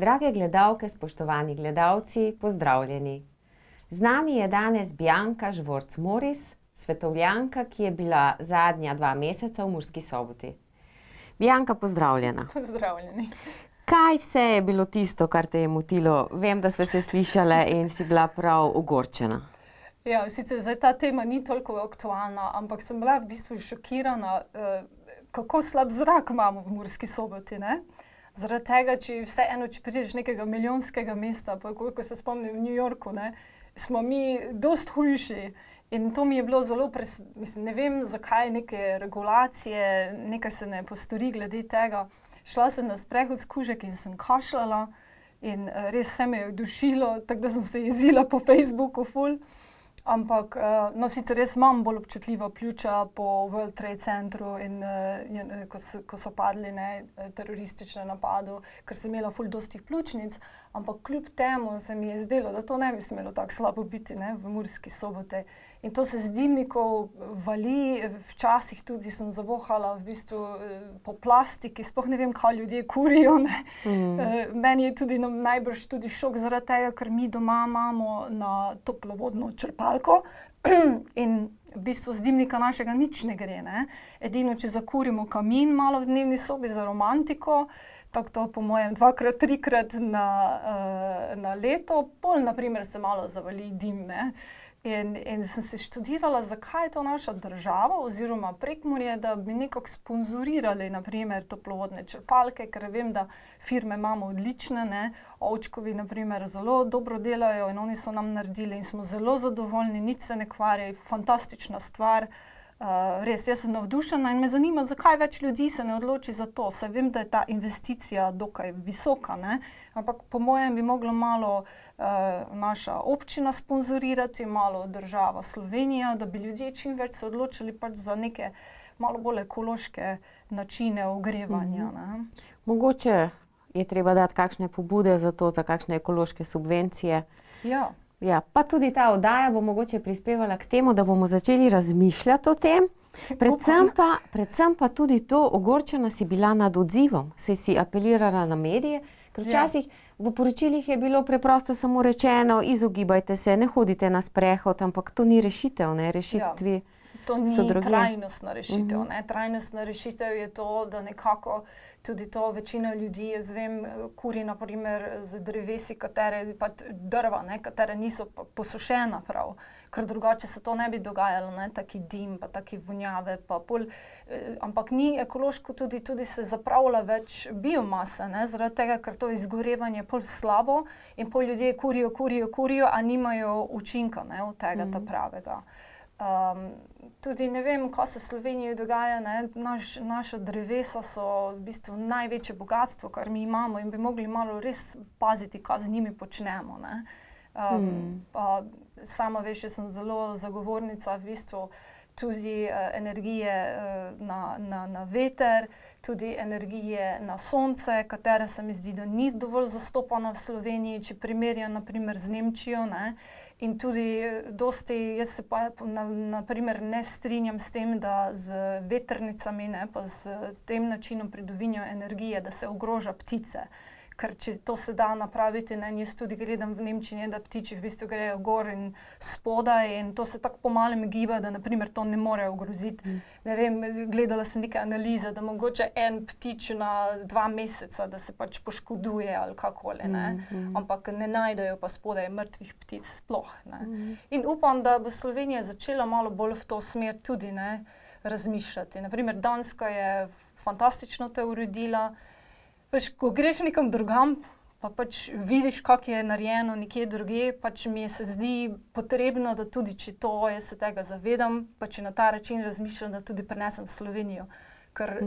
Drage gledalke, spoštovani gledalci, pozdravljeni. Z nami je danes Bianka Žvorc-Moris, svetovljanka, ki je bila zadnja 2 meseca v Murski Soboti. Bianka, pozdravljena. Pozdravljeni. Kaj vse je bilo tisto, kar te je motilo? Vem, da sva se slišale in si bila prav ogorčena. Ja, sicer zdaj ta tema ni toliko aktualna, ampak sem bila v bistvu šokirana, kako slab zrak imamo v Murski Soboti, ne? Zaradi tega, če prideš nekega milijonskega mesta, pa koliko se spomnim v New Yorku, ne, smo mi dosti hujši. In to mi je bilo zelo, ne vem, zakaj neke regulacije, nekaj se ne postori glede tega. Šla sem na sprehod s kužek in sem kašljala in res se me je dušilo, tako da sem se jezila po Facebooku ful. Ampak, no, sicer res imam bolj občutljiva pljuča po World Trade Centru in ko so padli, ne, teroristične napadu, ker sem imela ful dostih pljučnic, ampak kljub temu se mi je zdelo, da to ne bi smelo tako slabo biti, ne, v Murski Soboti. In to se z dimnikov vali, včasih tudi sem zavohala v bistvu po plastiki, sploh ne vem, kaj ljudje kurijo, ne. Meni je tudi najbrž tudi šok zaradi tega, ker mi doma imamo na toplovodno črpalko in v bistvu z dimnika našega nič ne gre, ne. Edino, če zakurimo kamin malo v dnevni sobi za romantiko, tako to po mojem 2-krat, 3-krat na leto, pol na primer se malo zavali dim, ne. In sem se študirala, zakaj je to naša država oziroma Prekmurje, da bi nekako sponzorirali na primer toplovodne črpalke, ker vem, da firme imamo odlične, ne, Ovčkovi na primer zelo dobro delajo in oni so nam naredili in smo zelo zadovoljni, nič se ne kvari, fantastična stvar. Res, jaz sem navdušena in me zanima, zakaj več ljudi se ne odloči za to. Saj vem, da je ta investicija dokaj visoka, ne? Ampak po mojem bi mogla malo naša občina sponzorirati, malo država Slovenija, da bi ljudje čim več se odločili pač za neke malo bolj ekološke načine ogrevanja, ne? Mogoče je treba dati kakšne pobude za to, za kakšne ekološke subvencije. Ja. Ja, pa tudi ta oddaja bo mogoče prispevala k temu, da bomo začeli razmišljati o tem. Predvsem pa tudi to, ogorčena si bila nad odzivom, saj si apelirala na medije, ker včasih v poročilih je bilo preprosto samo rečeno, izogibajte se, ne hodite na sprehod, ampak to ni rešitev, ne, rešitvi. To ni trajnostna rešitev, ne. Trajnostna rešitev je to, da nekako tudi to večina ljudi, jaz vem, kuri na primer z drevesi, katere pa drva, ne, katere niso posušena prav, ker drugače se to ne bi dogajalo, ne, taki dim, pa taki vonjave, pa pol, ampak ni ekološko tudi se zapravlja več biomase, ne, zaradi tega, ker to izgorevanje pol slabo in pol ljudje kurijo, a nimajo učinka, ne, od tega ta pravega. Tudi ne vem, kaj se v Sloveniji dogaja, ne, naša drevesa so v bistvu največje bogatstvo, kar mi imamo in bi mogli malo res paziti, kaj z njimi počnemo, ne. Pa sama veš, jaz sem zelo zagovornica v bistvu tudi energije na veter, tudi energije na sonce, katera se mi zdi, da ni dovolj zastopana v Sloveniji, če primerjam na primer z Nemčijo, ne. In tudi dosti, jaz se pa na primer ne strinjam s tem, da z vetrnicami, ne, pa s tem načinom pridobivanja energije, da se ogroža ptice. Ker če to se da napraviti, ne, jaz tudi gledam v Nemčiji, da ptiči v bistvu grejo gor in spodaj in to se tako po malem giba, da na primer to ne more ogroziti. Ne vem, gledala sem neke analize, da mogoče en ptič na 2 meseca, da se pač poškoduje ali kakoli, ne. Ampak ne najdejo pa spodaj mrtvih ptic sploh, ne. In upam, da bo Slovenija začela malo bolj v to smer tudi, ne, razmišljati. Na primer, Danska je fantastično to uredila. Pač, ko greš nekam drugam, pa pač vidiš, kako je narejeno nekje drugje, pač mi se zdi potrebno, da tudi če to, jaz se tega zavedam, pa če na ta način razmišljam, da tudi prinesem Slovenijo. Ker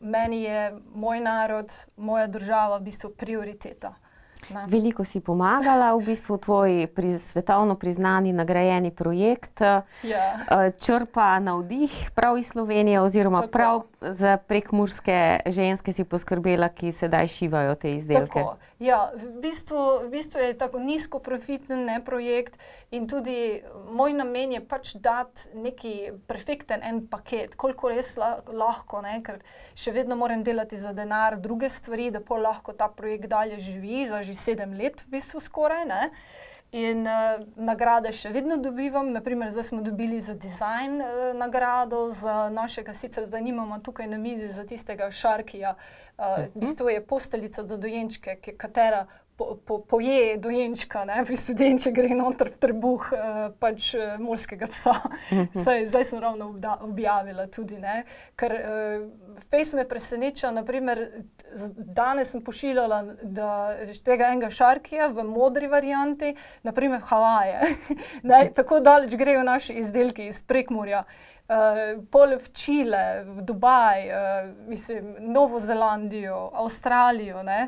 meni je moj narod, moja država v bistvu prioriteta. Veliko si pomagala, v bistvu tvoj svetovno priznani, nagrajeni projekt črpa navdih prav iz Slovenije oziroma prav za prekmurske ženske si poskrbela, ki sedaj šivajo te izdelke? Tako, ja, v bistvu je tako nizkoprofitni projekt in tudi moj namen je pač dati neki perfekten en paket, koliko res lahko, ne, ker še vedno moram delati za denar druge stvari, da pol lahko ta projekt dalje živi, za že 7 let v bistvu skoraj, ne. In nagrade še vedno dobivam, naprimer zdaj smo dobili za dizajn nagrado, za našega, sicer zdaj nimamo tukaj na mizi, za tistega Sharkyja, v bistvu je posteljica do dojenčke, katera poje dojenčka, ne, v bistvu dojenček gre noter v trebuh pač morskega psa. Zdaj sem ravno objavila tudi, ne, ker fejst me preseneča, naprimer, danes sem pošiljala tega enega Sharkyja v modri varianti, naprimer Havaje. Tako daleč grejo naši izdelki iz Prekmurja. Pol v Čile, v Dubaj, mislim, Novo Zelandijo, Avstralijo, ne.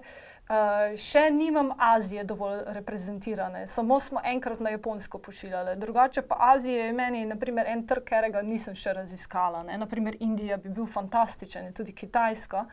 Še nimam Azije dovolj reprezentirane, samo smo enkrat na Japonsko pošiljali. Drugače pa Azije je meni, naprimer, en trg, katerega nisem še raziskala, ne. Naprimer, Indija bi bil fantastičen, tudi Kitajska,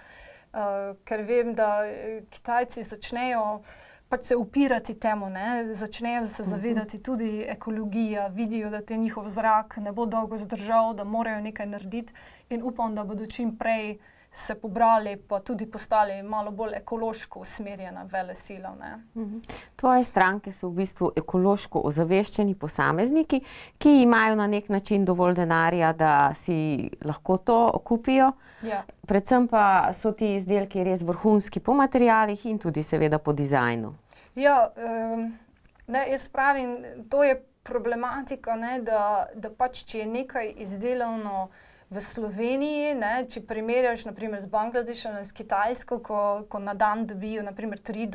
ker vem, da Kitajci začnejo pač se upirati temu, ne, začnejo se zavedati tudi ekologija, vidijo, da te njihov zrak ne bo dolgo zdržal, da morajo nekaj narediti in upam, da bodo čim prej se pobrali, pa tudi postali malo bolj ekološko usmerjena velesila, ne. Tvoje stranke so v bistvu ekološko ozaveščeni posamezniki, ki imajo na nek način dovolj denarja, da si lahko to kupijo. Ja. Predvsem pa so ti izdelki res vrhunski po materialih in tudi seveda po dizajnu. Ja, ne, jaz pravim, to je problematika, ne, da pač, če je nekaj izdelano v Sloveniji, ne, če primerjaš naprimer z Bangladešem, s Kitajsko, ko na dan dobijo naprimer $3,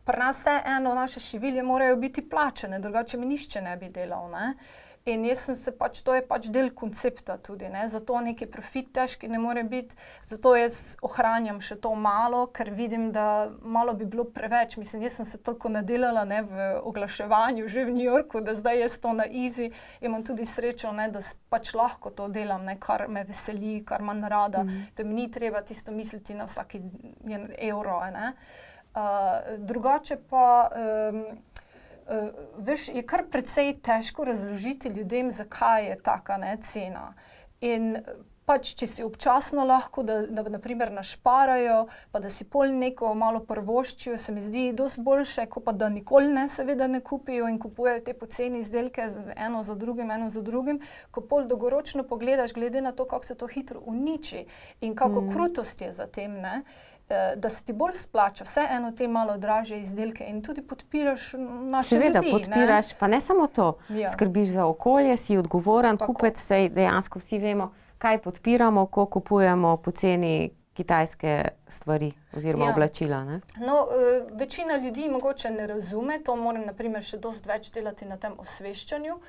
pri nas vseeno naše šivilje morajo biti plačane, drugače mi nihče ne bi delal, ne. In jaz sem se pač, to je pač del koncepta tudi, ne, zato neki profit težki ne more biti, zato jaz ohranjam še to malo, ker vidim, da malo bi bilo preveč, mislim, jaz sem se toliko nadelala, ne, v oglaševanju že v New Yorku, da zdaj jaz to na easy, imam tudi srečo, ne, da pač lahko to delam, ne, kar me veseli, kar imam rada, da mi ni treba tisto misliti na vsaki evro, ne. Drugače pa veš, je kar precej težko razložiti ljudem, zakaj je taka, ne, cena. In pač, če si občasno lahko, da naprimer našparajo, pa da si pol neko malo privoščijo, se mi zdi dosti boljše, kot pa da nikoli ne, seveda ne kupijo in kupujejo te poceni izdelke eno za drugim, ko pol dolgoročno pogledaš, glede na to, kako se to hitro uniči in kako krutost je za tem, ne, da se ti bolj splača vseeno te malo dražje izdelke in tudi podpiraš naše ljudi. Seveda, podpiraš, pa ne samo to, skrbiš za okolje, si odgovoren, kupec, saj dejansko vsi vemo, kaj podpiramo, ko kupujemo poceni kitajske stvari oziroma oblačila, ne? No, večina ljudi mogoče ne razume, to moram naprimer še dosti več delati na tem osveščanju,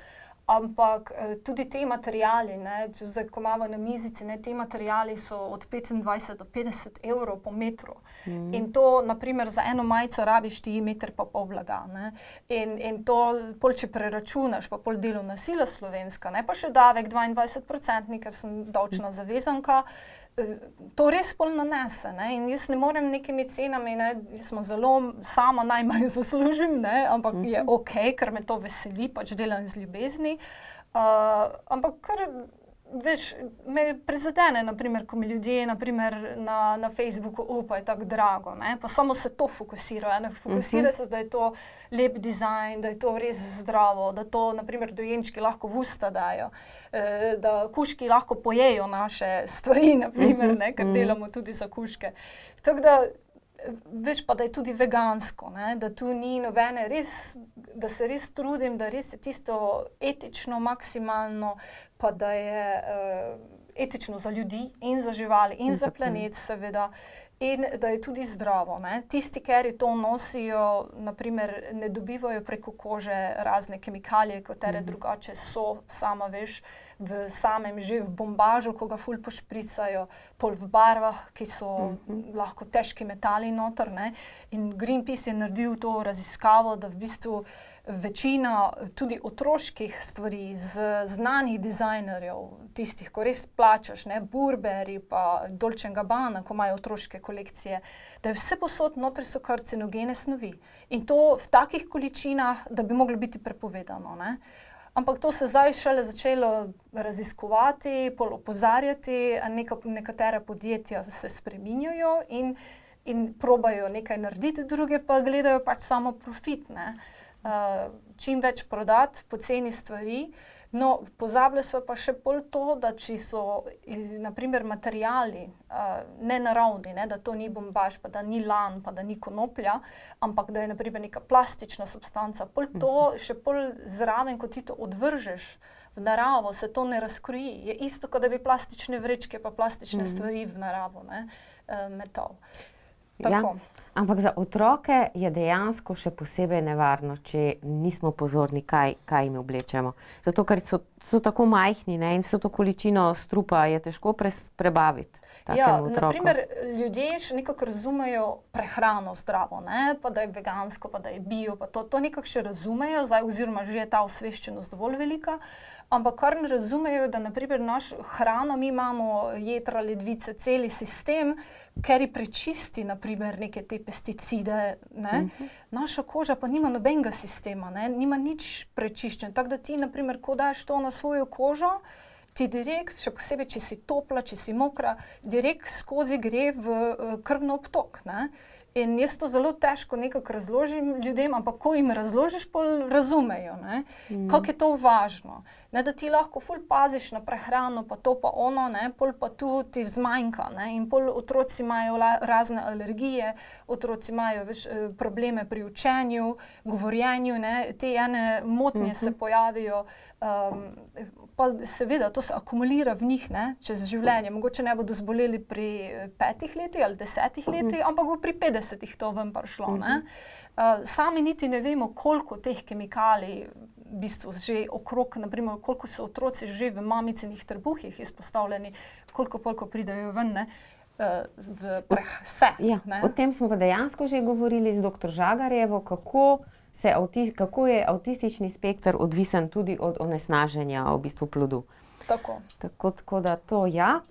ampak tudi te materiali, ne, zdaj, ko imamo na mizici, ne, te materiali so od 25 do 50 evrov po metru. In to, naprimer, za eno majico rabiš ti 1,5 metra blaga, ne. In to, pol če preračunaš, pa pol delovna sila slovenska, ne, pa še davek 22%, ker sem davčna zavezanka, to res pol nanese, ne, in jaz ne morem nekimi cenami, ne, jaz smo zelo, sama najmanj zaslužim, ne, ampak je okej, ker me to veseli, pač delam z ljubezni, ampak kar, veš, me prizadene, naprimer, ko mi ljudje, naprimer, na Facebooku, pa je tako drago, ne, pa samo se to fokusirajo, ne, fokusirajo se, da je to lep dizajn, da je to res zdravo, da to, naprimer, dojenčki lahko v usta dajo, da kužki lahko pojejo naše stvari, naprimer, ne, ker delamo tudi za kužke. Tako da, veš pa, da je tudi vegansko, ne, da tu ni nobene res, da se res trudim, da res je tisto etično maksimalno, pa da je etično za ljudi in za živali in za planet seveda. in da je tudi zdravo. Ne. Tisti, ki to nosijo, naprimer, ne dobivajo preko kože razne kemikalije, katere drugače so, sama veš, v samem že v bombažu, ko ga ful pošpricajo, pol v barvah, ki so lahko težki metali noter, ne. In Greenpeace je naredil to raziskavo, da v bistvu večina tudi otroških stvari z znanih dizajnerjev, tistih, ko res plačaš, ne, Burberry pa Dolce & Gabbana, ko imajo otroške kolekcije, da je vse posod notri so karcinogene snovi. In to v takih količinah, da bi moglo biti prepovedano, ne. Ampak to se zdaj šele začelo raziskovati, pol opozarjati, nekatera podjetja se spreminjajo in probajo nekaj narediti, druge pa gledajo pač samo profit, ne. Čim več prodati poceni stvari. No, pozabili smo pa še pol to, da če so naprimer materiali nenaravni, ne, da to ni bombaž, pa da ni lan, pa da ni konoplja, ampak da je naprimer neka plastična substanca, pol to še pol zraven, ko ti to odvržeš v naravo, se to ne razkroji. Je isto, kot da bi plastične vrečke pa plastične stvari v naravo, ne, metal. Tako. Ja. Ampak za otroke je dejansko še posebej nevarno, če nismo pozorni, kaj jim oblečemo. Zato, ker so tako majhni, ne, in vso to količino strupa je težko prebaviti takemu otroku. Naprimer, ljudje še nekako razumejo prehrano zdravo, ne, pa da je vegansko, pa da je bio, pa to nekako še razumejo, zdaj oziroma že je ta osveščenost dovolj velika, ampak kar ne razumejo, da naprimer našo hrano, mi imamo jetra, ledvice, celi sistem, ker prečisti naprimer neke te pesticide, ne. Naša koža pa nima nobenega sistema, ne, nima nič prečiščen. Tako da ti naprimer, ko daš to na svojo kožo, ti direkt, še posebej, če si topla, če si mokra, direkt skozi gre v krvni obtok, ne. In jaz to zelo težko nekako razložim ljudem, ampak ko jim razložiš, pol razumejo, ne, kako je to važno. Ne, da ti lahko ful paziš na prehrano, pa to pa ono, ne, pol pa tu ti zmanjka, ne, in pol otroci imajo razne alergije, otroci imajo probleme pri učenju, govorjenju, ne, te ene motnje se pojavijo, pa seveda to se akumulira v njih, ne, čez življenje. Mogoče ne bodo zboleli pri 5 letih ali 10 letih, ampak bo pri 50 to ven prišlo, ne. Sami niti ne vemo, koliko teh kemikalij v bistvu že okrog, naprimer, koliko so otroci že v mamicinih trebuhih izpostavljeni, koliko pridejo ven, ne, vse. Ja, o tem smo pa dejansko že govorili z dr. Žagarjevo, kako je avtistični spekter odvisen tudi od onesnaženja v bistvu plodu. Tako da to ja.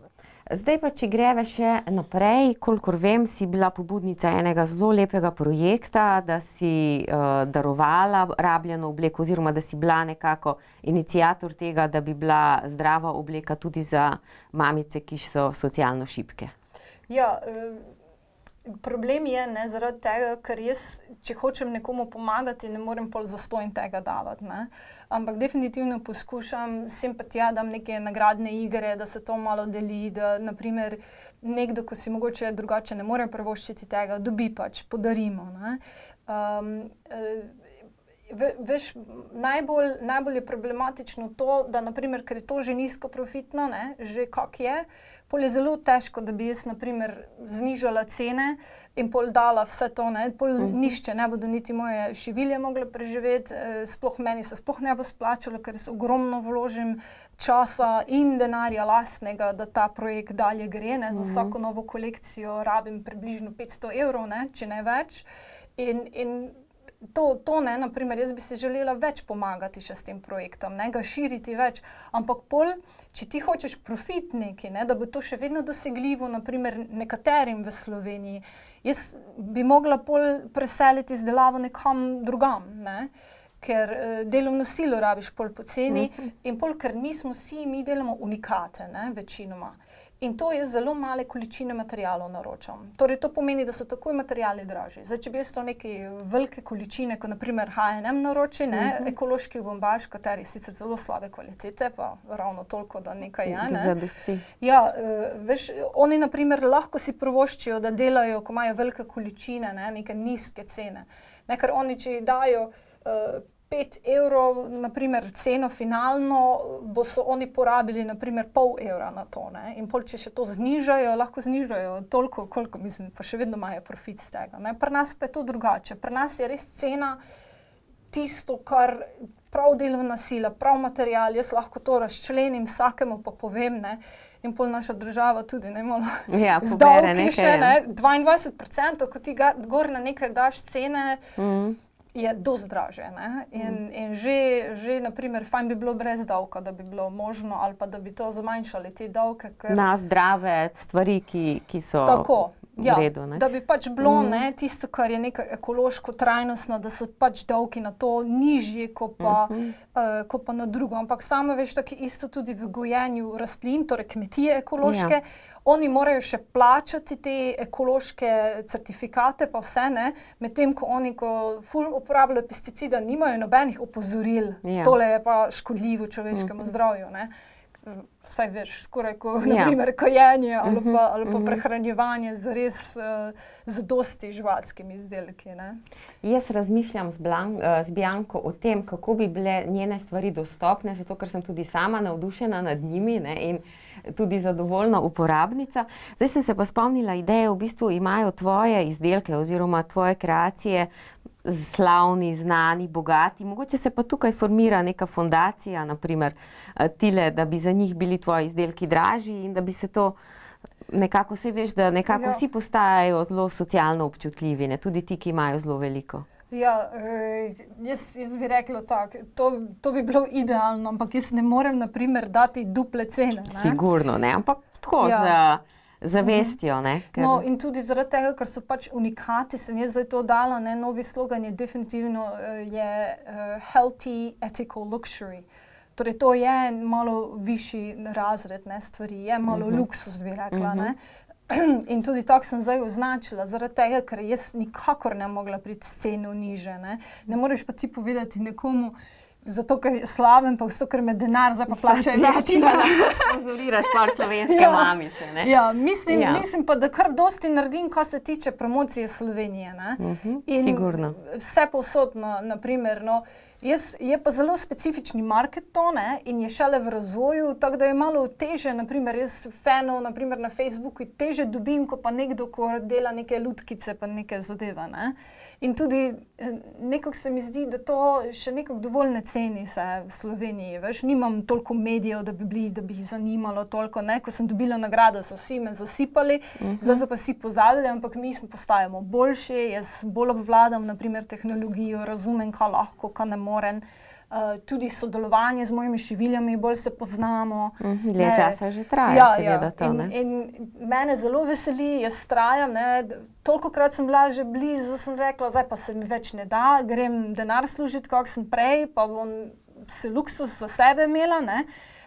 Zdaj pa, če greva še naprej, kolikor vem, si bila pobudnica enega zelo lepega projekta, da si darovala rabljeno obleko oziroma da si bila nekako iniciator tega, da bi bila zdrava obleka tudi za mamice, ki so socialno šibke. Ja, problem je, ne, zaradi tega, ker jaz, če hočem nekomu pomagati, ne morem pol zastonj tega davati, ne. Ampak definitivno poskušam, sem pa tja dam neke nagradne igre, da se to malo deli, da naprimer nekdo, ko si mogoče drugače ne more privoščiti tega, dobi pač, podarimo, ne. Veš, najbolj je problematično to, da naprimer, ker je to že nizko profitno, ne, že kak je, pol je zelo težko, da bi jaz naprimer znižala cene in pol dala vse to, ne, pol nišče, ne bodo niti moje šivilje mogle preživeti, sploh meni se sploh ne bo splačalo, ker jaz ogromno vložim časa in denarja lastnega, da ta projekt dalje gre, ne, za vsako novo kolekcijo rabim približno 500 €, ne, če ne več, in to ne, naprimer, jaz bi si želela več pomagati še s tem projektom, ne, ga širiti več, ampak pol, če ti hočeš profit neki, ne, da bo to še vedno dosegljivo, naprimer, nekaterim v Sloveniji, jaz bi mogla pol preseliti izdelavo nekam drugam, ne, ker delovno silo rabiš pol poceni in pol, ker nismo vsi, mi delamo unikate, ne, večinoma. In to jaz zelo male količine materialov naročam. Torej, to pomeni, da so takoj materiali dražji. Zdaj, če bi jaz to neke velike količine, kot naprimer H&M naroči, ne, ekološki bombaž, kateri sicer zelo slabe kvalitete, pa ravno toliko, da nekaj je, ne. Zadosti. Ja, veš, oni naprimer lahko si privoščijo, da delajo, ko imajo velike količine, ne, neke nizke cene. Ne, ker oni, če dajo 5 evrov, naprimer ceno finalno, so oni porabili naprimer pol evra na to. Ne? In pol, če še to znižajo, lahko znižajo toliko, koliko mislim, pa še vedno imajo profit z tega. Ne? Pri nas pa je to drugače. Pri nas je res cena tisto, kar prav delovna sila, prav material, jaz lahko to razčlenim, vsakemu pa povem, ne? In pol naša država tudi, ne, malo z davki še, ne, 22%, ko ti gor na nekaj daš cene, je dosti draže, ne, in že, naprimer, fajn bi bilo brez davka, da bi bilo možno, ali pa da bi to zmanjšali, te davke, ker... Na zdrave stvari, ki so... Tako. Ja, redu, da bi pač bilo tisto, kar je nekaj ekološko trajnostno, da so pač davki na to nižji, kot pa na drugo. Ampak samo veš, tako isto tudi v gojenju rastlin, torej kmetije ekološke, oni morajo še plačati te ekološke certifikate, pa vse, ne, medtem ko oni, ko ful uporabljajo pesticida, nimajo nobenih opozoril. Tole je pa škodljivo človeškemu zdravju, ne. Vsaj veš, skoraj kot naprimer kojenje ali pa prehranjevanje z res z dosti živalskimi izdelki. Ne? Jaz razmišljam z Bianco o tem, kako bi bile njene stvari dostopne, zato ker sem tudi sama navdušena nad njimi, ne, in tudi zadovoljna uporabnica. Zdaj sem se pa spomnila ideje, v bistvu imajo tvoje izdelke oziroma tvoje kreacije slavni, znani, bogati. Mogoče se pa tukaj formira neka fondacija, naprimer tile, da bi za njih bili tvoji izdelki dražji in da bi se to nekako, vse veš, da nekako vsi postajajo zelo socialno občutljivi, ne? Tudi ti, ki imajo zelo veliko. Ja, jaz bi rekla tako, to bi bilo idealno, ampak jaz ne morem, naprimer, dati duple cene. Ne? Sigurno, ne, ampak tako zavestjo, ne. No, in tudi zaradi tega, ker so pač unikati, sem jaz zdaj to dala, ne, novi slogan je definitivno healthy, ethical luxury. Torej, to je malo višji razred, ne, stvari, je malo luksus, bi rekla, ne. In tudi tako sem zdaj označila, zaradi tega, ker jaz nikakor ne mogla priti s ceno niže, ne. Ne moreš pa ti povedati nekomu, zato, ker je slaven, pa zato, ker me denar zdaj pa plačajo več. Sponzoriraš par slovenske mami še, ne? Ja, mislim pa, da kar dosti naredim, kar se tiče promocije Slovenije, ne? Sigurno. Vse povsod, naprimer, no, je pa zelo specifični market to, ne, in je šele v razvoju, tako da je malo teže, naprimer, jaz fanov, naprimer na Facebooku, teže dobim, ko pa nekdo, ko dela neke lutkice, pa neke zadeve, ne. In tudi nekako se mi zdi, da to še nekako dovolj ne ceni se v Sloveniji, veš, nimam toliko medijev, da bi jih zanimalo toliko, ne, ko sem dobila nagrado, so vsi me zasipali, zdaj so pa vsi pozabili, ampak mi postajamo boljši, jaz bolj obvladam, naprimer, tehnologijo, razumem, kaj lahko, kaj ne morem, tudi sodelovanje z mojimi šiviljami, bolj se poznamo. Dlje časa že traja, seveda to, ne. In mene zelo veseli, jaz trajam, ne, tolikokrat sem bila že blizu, sem rekla, zdaj pa se mi več ne da, grem denar služiti, kak sem prej, pa bom se luksus za sebe imela, ne,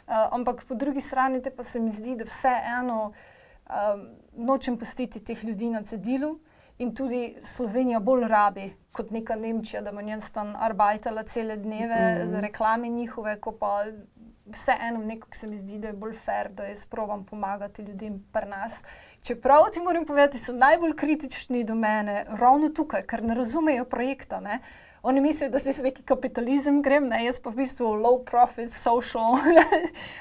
ampak po drugi strani te pa se mi zdi, da vseeno nočem pustiti teh ljudi na cedilu. In tudi Slovenija bolj rabi kot neka Nemčija, da bo njen stan arbajtala cele dneve za reklame njihove, ko pa vseeno nekako se mi zdi, da je bolj fair, da jaz probam pomagati ljudem pri nas. Čeprav ti moram povedati, so najbolj kritični do mene ravno tukaj, ker ne razumejo projekta, ne. Oni mislijo, da se z neki kapitalizem grem, ne, jaz pa v bistvu low profit, social,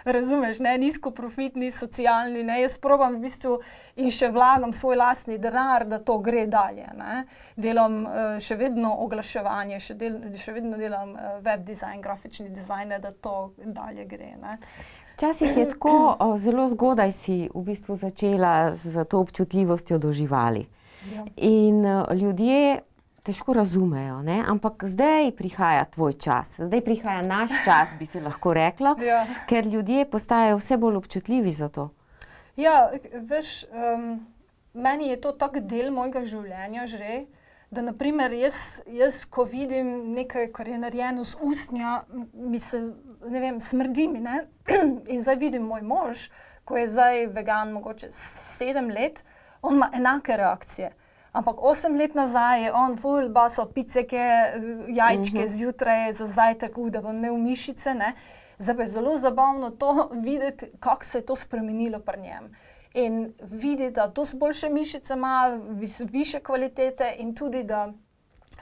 razumeš, ne, nizkoprofitni, socialni, ne, jaz probam v bistvu in še vlagam svoj lastni denar, da to gre dalje, ne. Delam še vedno oglaševanje, še vedno delam web dizajn, grafični dizajn, da to dalje gre, ne. Včasih je tako, zelo zgodaj si v bistvu začela z to občutljivostjo do živali. In ljudje težko razumejo, ne? Ampak zdaj prihaja tvoj čas, zdaj prihaja naš čas, bi se lahko rekla, ker ljudje postajajo vse bolj občutljivi za to. Ja, veš, meni je to tak del mojega življenja že, da naprimer jaz ko vidim nekaj, kar je narejeno z usnja, mi se, ne vem, smrdi mi, ne? In zdaj vidim moj mož, ko je zdaj vegan mogoče 7 let, on ima enake reakcije. Ampak 8 let nazaj je on ful baso piceke, jajčke zjutraj za zajtrk, da bo imel mišice, ne. Zdaj pa je zelo zabavno to videti, kako se je to spremenilo pri njem. In videti, da dosti boljše mišice ima, više kvalitete in tudi, da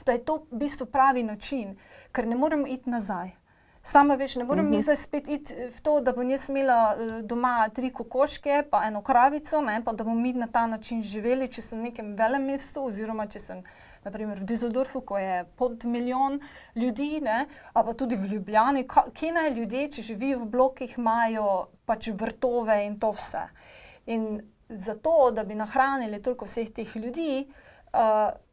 da je to v bistvu pravi način, ker ne moremo iti nazaj. Sama veš, ne morem zdaj spet iti v to, da bom jaz imela doma 3 kokoške, pa 1 kravico, ne, pa da bom mi na ta način živeli, če sem v nekem velem mestu, oziroma če sem naprimer v Düsseldorfu, ko je pod 1 milijon ljudi, ne, ali pa tudi v Ljubljani, kje naj ljudje, če živijo v blokih, imajo pač vrtove in to vse. In zato, da bi nahranili toliko vseh teh ljudi,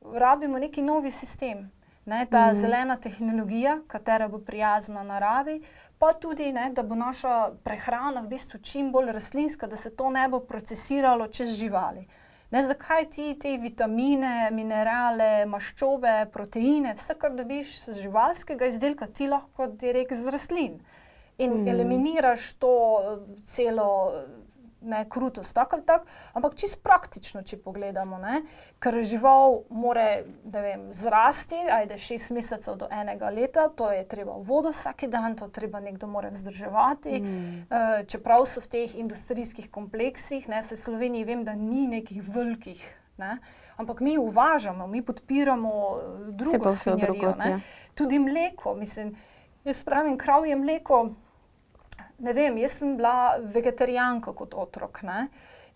rabimo neki novi sistem. Ne, ta zelena tehnologija, katera bo prijazna naravi, pa tudi, ne, da bo naša prehrana v bistvu čim bolj rastlinska, da se to ne bo procesiralo čez živali. Ne, zakaj te vitamine, minerale, maščobe, proteine, vse, kar dobiš z živalskega izdelka, ti lahko direkt z rastlin. In eliminiraš to celo krutost, tak ali tak, ampak čisto praktično, če pogledamo, ne, ker žival more, ne vem, zrasti, 6 mesecev do 1 leta, to je treba vodo vsak dan, to treba nekdo mora vzdrževati, čeprav so v teh industrijskih kompleksih, ne, se v Sloveniji vem, da ni nekih velikih, ne, ampak mi uvažamo, mi podpiramo drugo svinjarijo, ne, tudi mleko, mislim, jaz pravim, kravje mleko, ne vem, jaz sem bila vegetarijanka kot otrok, ne,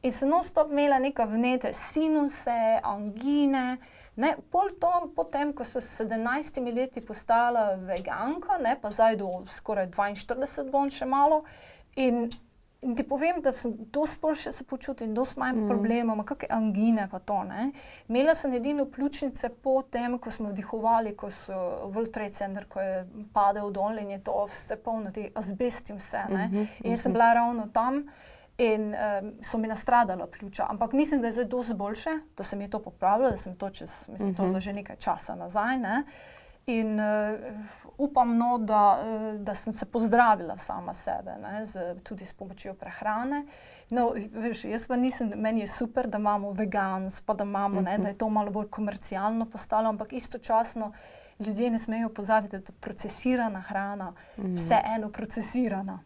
in sem non-stop imela neka vnete, sinuse, angine, ne, potem, ko sem s 17 leti postala veganka, ne, pa zdaj do skoraj 42 bom še malo, in ti povem, da sem dosti boljše se počutim, dosti manj problemov, kakšne angine pa to, ne. Imela sem edino pljučnice po tem, ko smo vdihovali, ko so World Trade Center, ko je padel dol in je to vse polno, te azbesti vse, ne. In jaz sem bila ravno tam in so mi nastradala pljuča, ampak mislim, da je zdaj dosti boljše, da se mi je to popravilo, da sem to to za že nekaj časa nazaj, ne. In upam, no, da sem se pozdravila sama sebe, ne, tudi s pomočjo prehrane. No, veš, jaz pa nisem, meni je super, da imamo vegans, pa da imamo, ne, da je to malo bolj komercialno postalo, ampak istočasno ljudje ne smejo pozabiti, da je to procesirana hrana, vseeno procesirana.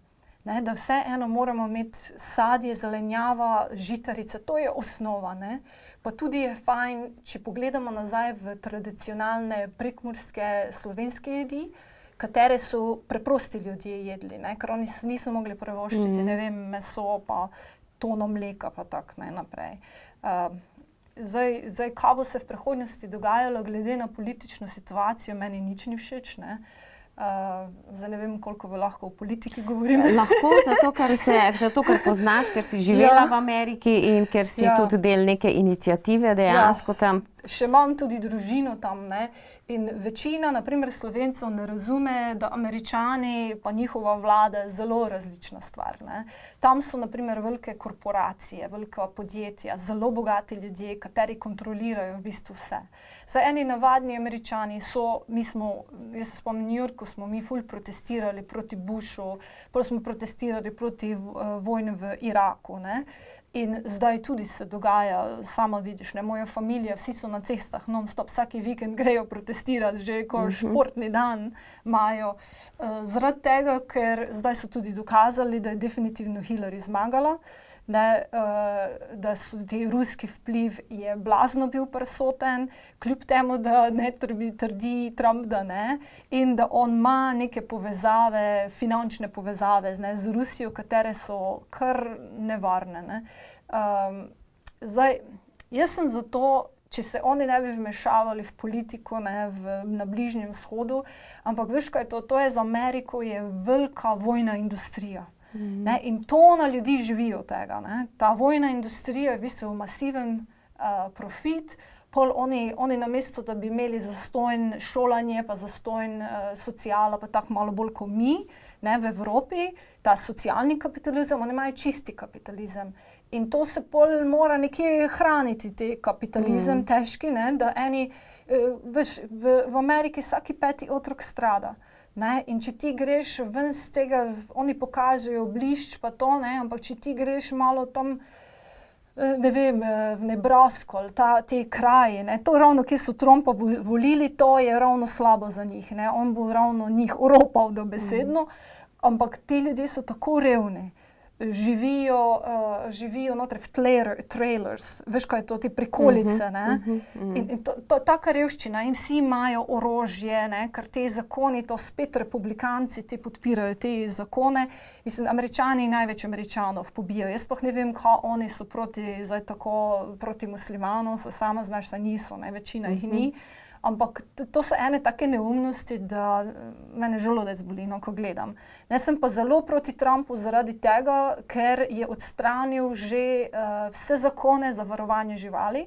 Ne, da vseeno moramo imeti sadje, zelenjava, žitarice, to je osnova, ne. Pa tudi je fajn, če pogledamo nazaj v tradicionalne prekmurske slovenske jedi, katere so preprosti ljudje jedli, ne, ker oni niso mogli privoščiti, ne vem, meso pa tono mleka pa tako, ne, naprej. Zdaj, kaj bo se v prihodnosti dogajalo glede na politično situacijo, meni nič ni všeč, ne. Zdaj ne vem, koliko lahko o politiki govorim. Lahko, zato ker poznaš, ker si živela v Ameriki in ker si tudi del neke iniciative dejansko tam. Še imam tudi družino tam, ne, in večina, naprimer Slovencev, ne razume, da Američani pa njihova vlada je zelo različna stvar, ne. Tam so naprimer velike korporacije, velika podjetja, zelo bogati ljudje, kateri kontrolirajo v bistvu vse. Zdaj, eni navadni Američani jaz se spomnim, v New Yorku smo mi ful protestirali proti Bushu, potem smo protestirali proti vojni v Iraku, ne. In zdaj tudi se dogaja, sama vidiš, ne, moja familija, vsi so na cestah non-stop, vsaki vikend grejo protestirati, že ko športni dan imajo. Zaradi tega, ker zdaj so tudi dokazali, da je definitivno Hillary zmagala, da so te ruski vpliv je blazno bil prisoten, kljub temu, da ne trdi Trump, da ne, in da on ima neke povezave, finančne povezave, ne, z Rusijo, katere so kar nevarne, ne. Zdaj, jaz sem zato, če se oni ne bi vmešavali v politiko, ne, na Bližnjem vzhodu, ampak veš kaj, to je za Ameriko je velika vojna industrija. Ne, in tona ljudi živi od tega, ne. Ta vojna industrija je v bistvu masiven profit, pol oni namesto, da bi imeli zastonj šolanje, pa zastonj sociala, pa tako malo bolj kot mi, ne, v Evropi, ta socialni kapitalizem, oni imajo čisti kapitalizem. In to se pol mora nekje hraniti, te kapitalizem težki, ne, da eni, veš, v Ameriki vsaki 5. otrok strada. Ne, in če ti greš ven z tega, oni pokažejo blišč pa to, ne, ampak če ti greš malo tam, ne vem, v Nebrasko ali te kraje, ne, to ravno, kjer so Trumpa volili, to je ravno slabo za njih, ne, on bo ravno njih oropal dobesedno, ampak ti ljudje so tako revni. živijo notri v trailers, veš, kaj je to, te prikolice, ne? In taka revščina in vsi imajo orožje, ne? Ker te zakoni, to spet republikanci te podpirajo, te zakone. Mislim, Američani največ Američanov pobijajo. Jaz pa ne vem, kaj oni so proti muslimanom, se sama znaš, da niso, ne? Večina jih ni. Ampak to so ene take neumnosti, da mene želodec boli, no, ko gledam. Ne, sem pa zelo proti Trumpu zaradi tega, ker je odstranil že vse zakone za varovanje živali,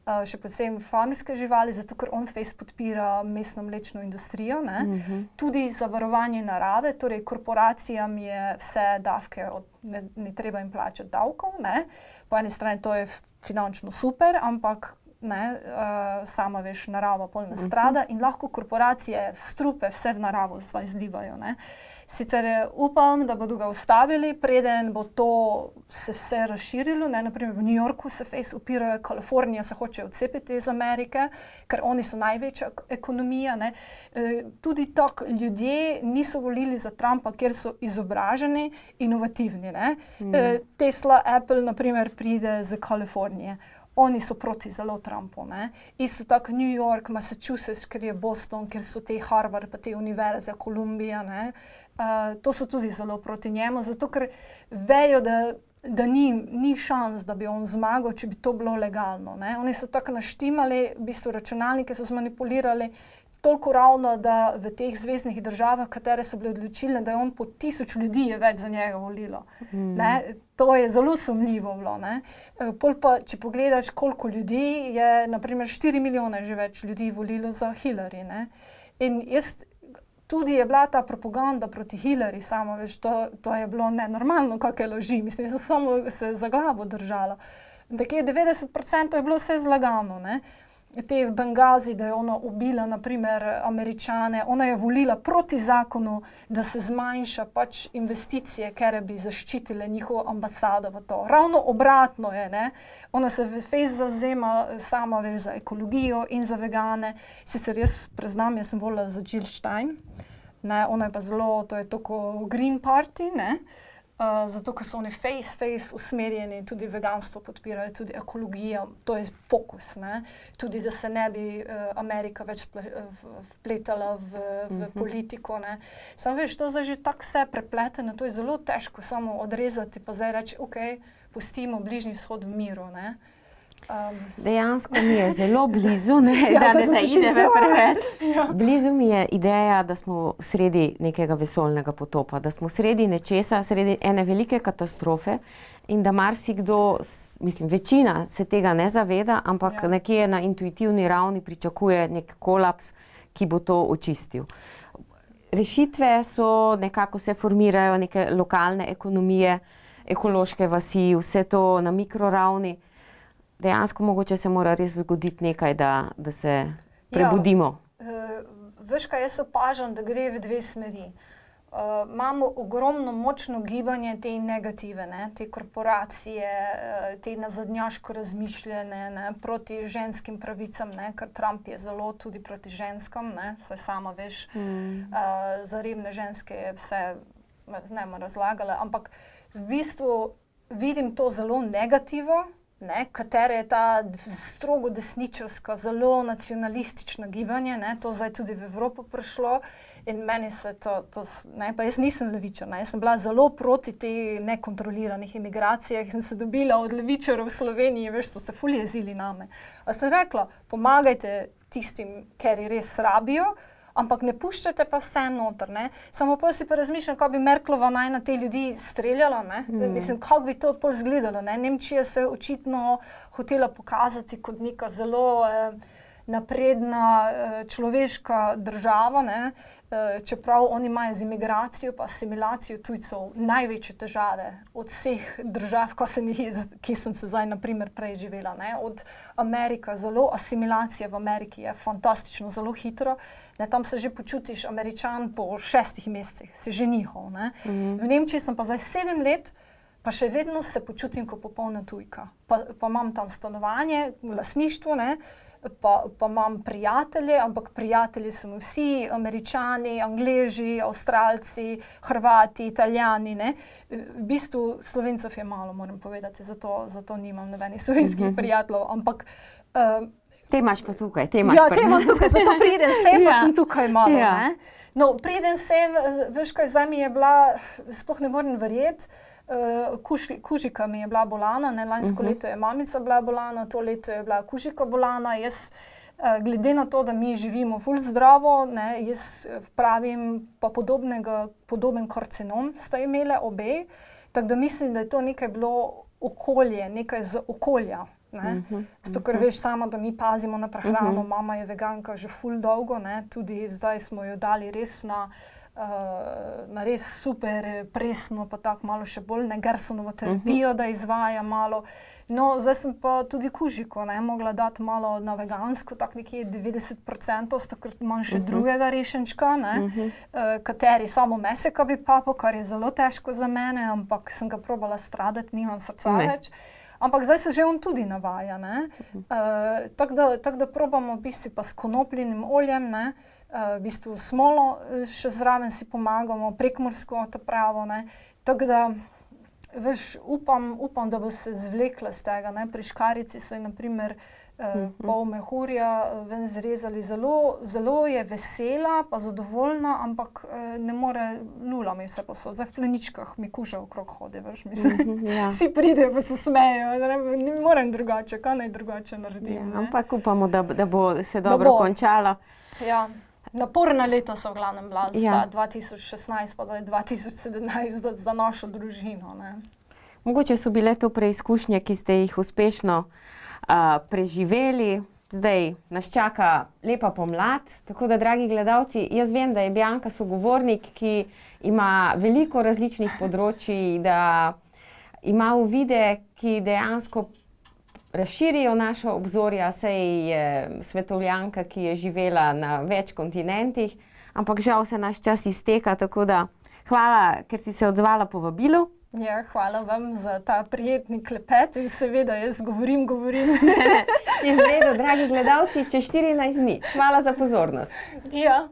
še predvsem farmerske živali, zato ker on podpira mestno mlečno industrijo, ne. Tudi za varovanje narave, torej korporacijam je vse davke, ne treba jim plačati davkov, ne. Po eni strani to je finančno super, ampak ne, sama veš, narava pol nastrada in lahko korporacije strupe vse v naravo zdaj zlivajo, ne. Sicer upam, da bodo ga ustavili, preden bo to se vse razširilo, ne, naprimer v New Yorku se upirajo, Kalifornija se hoče odcepiti iz Amerike, ker oni so največja ekonomija, ne. Tudi tako ljudje niso volili za Trumpa, ker so izobraženi, inovativni, ne. Tesla, Apple, naprimer, pride iz Kalifornije. Oni so proti zelo Trumpu, ne. Isto tako New York, Massachusetts, ker je Boston, ker so te Harvard, pa te univerze, Kolumbija, ne. To so tudi zelo proti njemu, zato ker vejo, da ni šans, da bi on zmagal, če bi to bilo legalno, ne. Oni so tako naštimali, v bistvu računalnike so zmanipulirali, toliko ravno, da v teh zveznih državah, katere so bile odločilne, da je on po 1000 ljudi je več za njega volilo. Ne? To je zelo sumljivo bilo, ne. Pol pa, če pogledaš, koliko ljudi je, naprimer 4 milijone že več ljudi volilo za Hillary, ne. In tudi je bila ta propaganda proti Hillary, samo veš, to je bilo nenormalno, kakšne laži, mislim, sem samo se za glavo držala. Nekje 90% je bilo vse zlagano, ne. Te v Bengazi, da je ona ubila, naprimer, Američane, ona je volila proti zakonu, da se zmanjša pač investicije, ker bi zaščitile njihovo ambasado v to. Ravno obratno je, ne. Ona se zavzema sama, veš, za ekologijo in za vegane. Sicer jaz priznam, jaz sem volila za Jill Stein, ne, ona je pa zelo, to je tako Green Party, ne. Zato, ker so oni face usmerjeni, tudi veganstvo podpirajo, tudi ekologijo, to je fokus, ne. Tudi, da se ne bi Amerika več vpletala v politiko, ne. Samo veš, to zdaj že tako vse prepleteno, to je zelo težko samo odrezati, pa zdaj reči, okej, pustimo Bližnji vzhod v miru, ne. Dejansko mi je zelo blizu, ne, da ne zaideva preveč. Blizu mi je ideja, da smo sredi nekega vesoljnega potopa, da smo sredi nečesa, sredi ene velike katastrofe in da marsikdo, mislim, večina se tega ne zaveda, ampak nekje na intuitivni ravni pričakuje nek kolaps, ki bo to očistil. Rešitve so, nekako se formirajo neke lokalne ekonomije, ekološke vasi, vse to na mikroravni. Dejansko mogoče se mora res zgoditi nekaj, da se prebudimo. Veš kaj, jaz opažam, da gre v dve smeri. Imamo ogromno močno gibanje te negative, ne, te korporacije, te nazadnjaško razmišljene, ne, proti ženskim pravicam, ne, ker Trump je zelo tudi proti ženskam, ne, saj sama veš, za revne ženske je vse, ne bom razlagala, ampak v bistvu vidim to zelo negativo, ne, katere je ta strogo desničarska, zelo nacionalistična gibanje, ne, to zdaj tudi v Evropo prišlo in meni se ne, pa jaz nisem levičarna, jaz sem bila zelo proti te nekontroliranih imigracijah in se dobila od levičarov v Sloveniji, veš, so se ful jezili name. A sem rekla, pomagajte tistim, ker res rabijo, ampak ne puščajte pa vse noter, ne. Samo pol si pa razmišljam, kako bi Merklova naj na te ljudi streljala, ne. Mislim, kako bi to pol izgledalo, ne. Nemčija se je očitno hotela pokazati kot neka zelo napredna človeška država, ne. Čeprav oni imajo z imigracijo pa asimilacijo tujcev največje težave od vseh držav, ki sem se zdaj naprimer prej živela, ne. Od Amerika, zelo asimilacija v Ameriki je fantastično, zelo hitro, ne, tam se že počutiš Američan po 6 mesecih, si že njihov, ne. V Nemčiji sem pa zdaj 7 let, pa še vedno se počutim kot popolna tujka. Pa imam tam stanovanje, lastništvo, ne. pa imam prijatelje, ampak prijatelji so mi vsi Američani, Angleži, Avstralci, Hrvati, Italijani, ne. V bistvu Slovencev je malo, moram povedati, zato nimam nobenih slovenskih prijateljev, ampak te imaš pa tukaj, te imam tukaj, zato pridem sem, pa sem tukaj malo, ne. No, preden sem, veš kaj, zdaj mi je bila, sploh ne morem verjeti, kužika mi je bila bolana, ne, lansko leto je mamica bila bolana, to leto je bila kužika bolana, jaz, glede na to, da mi živimo ful zdravo, ne, jaz pravim, pa podoben karcinom sta imele obe, tako da mislim, da je to nekaj bilo okolje, nekaj z okolja. Zato, ker veš sama, da mi pazimo na prehrano, mama je veganka že ful dolgo, ne, tudi zdaj smo jo dali res na res super presno, pa tako malo še bolj, ne, Gersonovo terapijo, da izvaja malo. No, zdaj sem pa tudi kužiko, ne, mogla dati malo na vegansko, tako nekje 90%, takrat imam še drugega rešenčka, ne, kateri samo meseka bi papal, kar je zelo težko za mene, ampak sem ga probala stradati, nimam srca več. Ampak zdaj se že on tudi navaja, ne. Tako da probamo v bistvu pa s konopljinim oljem, ne, v bistvu smolo še zraven si pomagamo, prekmursko pravo, ne. Tako da, veš, upam, da bo se zvlekla z tega, ne. Pri škarici so ji na primer pol mehurja ven zrezali, zelo je vesela pa zadovoljna, ampak ne more, lula mi vse posod. Zdaj v pleničkah mi kuža okrog hodi, veš, mislim. Vsi pridejo pa se smejejo, ne morem drugače, kaj naj drugače naredim, ne. Ampak upamo, da bo se dobro končalo. Ja. Naporna leta so v glavnem bila, 2016 pa 2017 za našo družino, ne. Mogoče so bile to preizkušnje, ki ste jih uspešno preživeli, zdaj nas čaka lepa pomlad, tako da, dragi gledalci, jaz vem, da je Bianca sogovornik, ki ima veliko različnih področij, da ima uvide, ki dejansko razširijo naša obzorja, saj je svetovljanka, ki je živela na več kontinentih, ampak žal se naš čas izteka, tako da hvala, ker si se odzvala povabilu. Ja, hvala vam za ta prijetni klepet in seveda jaz govorim. Izredu, dragi gledalci, čez 14 dni. Hvala za pozornost. Ja.